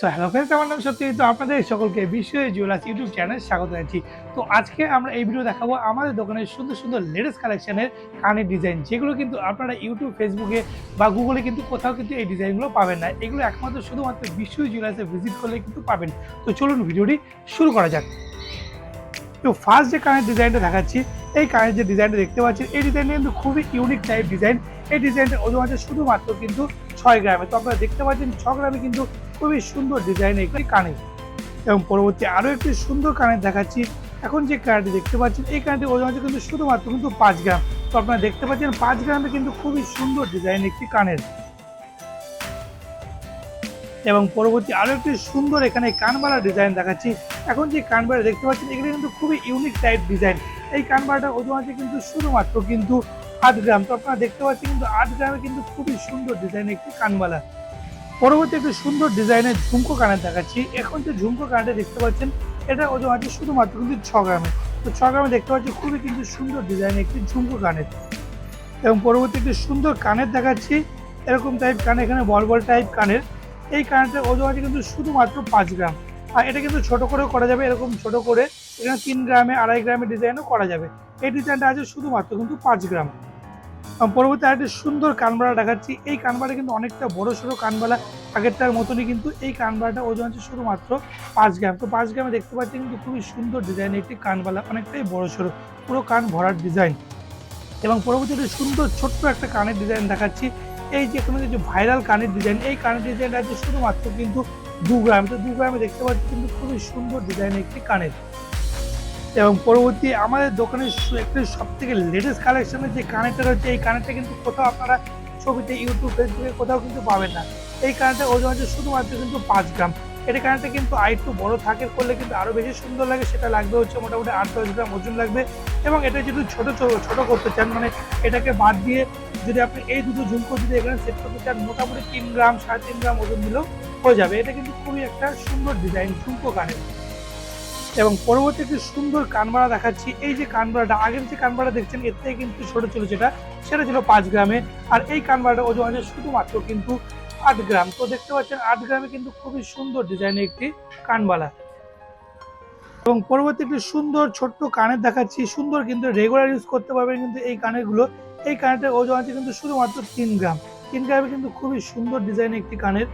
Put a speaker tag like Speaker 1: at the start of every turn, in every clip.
Speaker 1: So hello friends, আমার নাম সত্যি। তো আপনাদের সকলকে বিশ্বজিৎ জুয়েলার্স ইউটিউব চ্যানেলে স্বাগত জানাচ্ছি। তো আজকে আমরা এই ভিডিও দেখাবো আমাদের দোকানের সুন্দর সুন্দর লেটেস্ট কালেকশনের কানের ডিজাইন, যেগুলো কিন্তু আপনারা ইউটিউব, ফেসবুকে বা গুগলে কিন্তু কোথাও কিন্তু এই ডিজাইনগুলো পাবেন না। এগুলো একমাত্র শুধুমাত্র বিশ্বজিৎ জুয়েলার্সে ভিজিট করলে কিন্তু পাবেন। তো চলুন ভিডিওটি শুরু করা যাক। তো ফার্স্ট যে কানের ডিজাইনটা দেখাচ্ছি, এই কানের যে ডিজাইনটা দেখতে পাচ্ছেন, এই ডিজাইনটা কিন্তু খুবই ইউনিক টাইপ ডিজাইন। এই ডিজাইনটা ওজন আছে শুধুমাত্র কিন্তু 6 গ্রামে। তো আপনারা দেখতে পাচ্ছেন 6 গ্রামে কিন্তু খুবই সুন্দর ডিজাইন একটি কানের। এবং পরবর্তী আরও একটি সুন্দর কানের দেখাচ্ছি। এখন যে কানেরটি দেখতে পাচ্ছেন, এই কানেরটির ওজন আছে কিন্তু শুধুমাত্র কিন্তু 5 গ্রাম। তো আপনারা দেখতে পাচ্ছেন 5 গ্রামে কিন্তু খুবই সুন্দর ডিজাইন একটি কানের। এবং পরবর্তী আরও একটি সুন্দর এখানে কানবালা ডিজাইন দেখাচ্ছি। এখন যে কানবালা দেখতে পাচ্ছেন, এগুলো কিন্তু খুবই ইউনিক টাইপ ডিজাইন। এই কানবালাটার ওজন আছে কিন্তু শুধুমাত্র কিন্তু 8 গ্রাম। তো আপনারা দেখতে পাচ্ছেন কিন্তু 8 গ্রামে কিন্তু খুবই সুন্দর ডিজাইন একটি কানবালা। পরবর্তী একটি সুন্দর ডিজাইনের ঝুমকো কানের দেখাচ্ছি। এখন যে ঝুমকো কানেরটা দেখতে পাচ্ছেন, এটা ওজন আছে শুধুমাত্র কিন্তু 6 গ্রামে। তো 6 গ্রামে দেখতে পাচ্ছি খুবই কিন্তু সুন্দর ডিজাইনের একটি ঝুমকো কানের। এবং পরবর্তী একটি সুন্দর কানের দেখাচ্ছি। এরকম টাইপ কান, এখানে বল বল টাইপ কানের। এই কানেরটার ওজন আছে কিন্তু শুধুমাত্র 5 গ্রাম। আর এটা কিন্তু ছোট করেও করা যাবে, এরকম ছোট করে এখানে 3 গ্রামে, 2.5 গ্রামের ডিজাইনও করা যাবে। এই ডিজাইনটা আছে শুধুমাত্র কিন্তু 5 গ্রাম। পরবর্তী আরেকটি সুন্দর কানবালা দেখাচ্ছি। এই কানবালা কিন্তু অনেকটা বড় সড়ো কানবালা, আগেরটার মতনই কিন্তু এই কানবালাটা ওজন আছে শুধুমাত্র 5 গ্রাম। তো 5 গ্রামে দেখতে পাচ্ছি কিন্তু খুবই সুন্দর ডিজাইন একটি কানবালা, অনেকটাই বড় সড়ো, পুরো কান ভরার ডিজাইন। এবং পরবর্তীতে সুন্দর ছোট্ট একটা কানের ডিজাইন দেখাচ্ছি। এই যে কোনো যে ভাইরাল কানের ডিজাইন, এই কানের ডিজাইনটা আছে শুধুমাত্র কিন্তু 2 গ্রাম। তো 2 গ্রামে দেখতে পাচ্ছি কিন্তু খুবই সুন্দর ডিজাইন একটি কানের। এবং পরবর্তী আমাদের দোকানের একটি সব থেকে লেটেস্ট কালেকশনের যে কানেরটা রয়েছে, এই কানেরটা কিন্তু কোথাও আপনারা ছবিতে, ইউটিউব, ফেসবুকে কোথাও কিন্তু পাবেন না। এই কানেরটা ওজন আছে শুধুমাত্র কিন্তু 5 গ্রাম। এটা কানেরটা কিন্তু আরেকটু বড় থাকে করলে কিন্তু আরও বেশি সুন্দর লাগে। সেটা লাগবে হচ্ছে মোটামুটি 8-10 গ্রাম ওজন লাগবে। এবং এটা যদি ছোট করতে চান, মানে এটাকে বাদ দিয়ে যদি আপনি এই দুটো ঝুমকো যদি এখানে সেট করতে চান, মোটামুটি 3 গ্রাম, 3.5 গ্রাম ওজন দিলেও হয়ে যাবে। এটা কিন্তু খুবই একটা সুন্দর ডিজাইন ঝুমকো কানের। এবং পরবর্তী একটি সুন্দর কানবাড়া দেখাচ্ছি। এই যে কানবাড়াটা, আগের যে কানবাড়া দেখছেন এর থেকে কিন্তু ছোট ছিল, সেটা ছিল 5 গ্রামে। আর এই কানবাড়াটা ওজন আছে শুধুমাত্র কিন্তু 8 গ্রাম। তো দেখতে পাচ্ছেন 8 গ্রামে কিন্তু খুবই সুন্দর ডিজাইনের একটি কানবালা। এবং পরবর্তী একটি সুন্দর ছোট্ট কানের দেখাচ্ছি। সুন্দর কিন্তু রেগুলার ইউজ করতে পারবেন কিন্তু এই কানেরগুলো। এই কানেরটার ওজন আছে কিন্তু শুধুমাত্র 3 গ্রাম। 3 গ্রামে কিন্তু খুবই সুন্দর ডিজাইনের একটি কানের।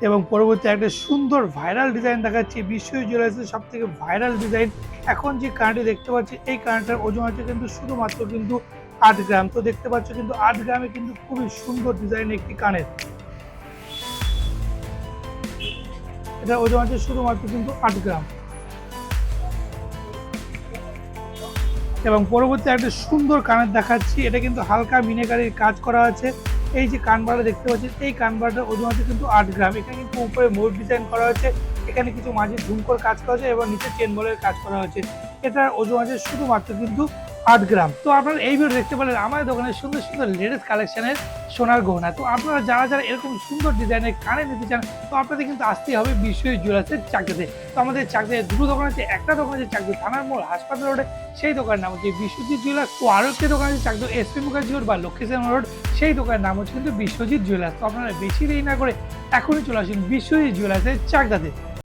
Speaker 1: এবং পরবর্তী একটা সুন্দর ভাইরাল ডিজাইন দেখাচ্ছি। বিশ্বজিৎ জুয়েলার্সের সব থেকে ভাইরাল ডিজাইন। এখন যে কানেরটি দেখতে পাচ্ছি, এই কানেরটার ওজন আছে কিন্তু শুধুমাত্র কিন্তু 8 গ্রাম। তো দেখতে পাচ্ছ কিন্তু 8 গ্রামে কিন্তু খুবই সুন্দর ডিজাইনের একটি কানের। এটা ওজন আছে শুধুমাত্র কিন্তু 8 গ্রাম। এবং পরবর্তী একটা সুন্দর কানের দেখাচ্ছি। এটা কিন্তু হালকা মিনাকারির কাজ করা আছে। এই যে কানবাড়া দেখতে পাচ্ছেন, এই কানবাড়াটার ওজন আছে কিন্তু 8 গ্রাম। এখানে কিন্তু উপরে ময়ূর ডিজাইন করা হয়েছে, এখানে কিছু মাঝে ঝুমকোর কাজ করা হয়েছে এবং নিচে চেন বলের কাজ করা হয়েছে। এটার ওজন আছে শুধুমাত্র কিন্তু 8 গ্রাম। তো আপনারা এই ভিডিও দেখতে পেলেন আমাদের দোকানের সুন্দর সুন্দর লেটেস্ট কালেকশনের সোনার গহনা। তো আপনারা যারা এরকম সুন্দর ডিজাইনের কানে নিতে চান, তো আপনাদের কিন্তু আসতেই হবে বিশ্বজিৎ জুয়েলার্সের চাকদাতে। তো আমাদের চাকদাতে দুটো দোকান আছে। একটা দোকান আছে চাকদা থানার মোড়, হাসপাতাল রোডে, সেই দোকানের নাম হচ্ছে বিশ্বজিৎ জুয়েলার্স। তো আরও একটি দোকান আছে চাকদা এসপি মুখার্জি রোড বা লক্ষ্মীসেন রোড, সেই দোকানের নাম হচ্ছে কিন্তু বিশ্বজিৎ জুয়েলার্স। তো আপনারা বেশি দেরি না করে এখনই চলে আসুন বিশ্বজিৎ জুয়েলার্সের চাকদাতে।